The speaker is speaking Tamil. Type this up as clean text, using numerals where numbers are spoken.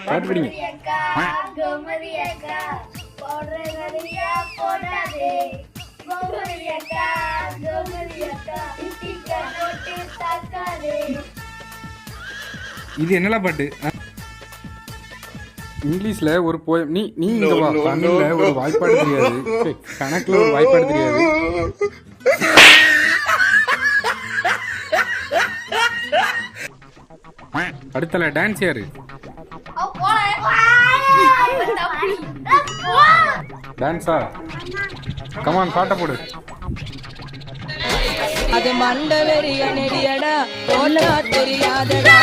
பாட்டு பிடிங்க. இது என்னடா பாட்டு? இங்கிலீஷ்ல ஒரு போயம். நீ நீ இங்க வா. தமிழ்ல ஒரு வாய்ப்பாடு தெரியாது, கணக்குல ஒரு வாய்ப்பாடு தெரியாது. அடுத்தல டான்ஸ் யாரு? டான்ஸா? கமான் பாட்ட போடு. அது மண்டவெறிய நெடியடா ஓட்டா தெரியாதடா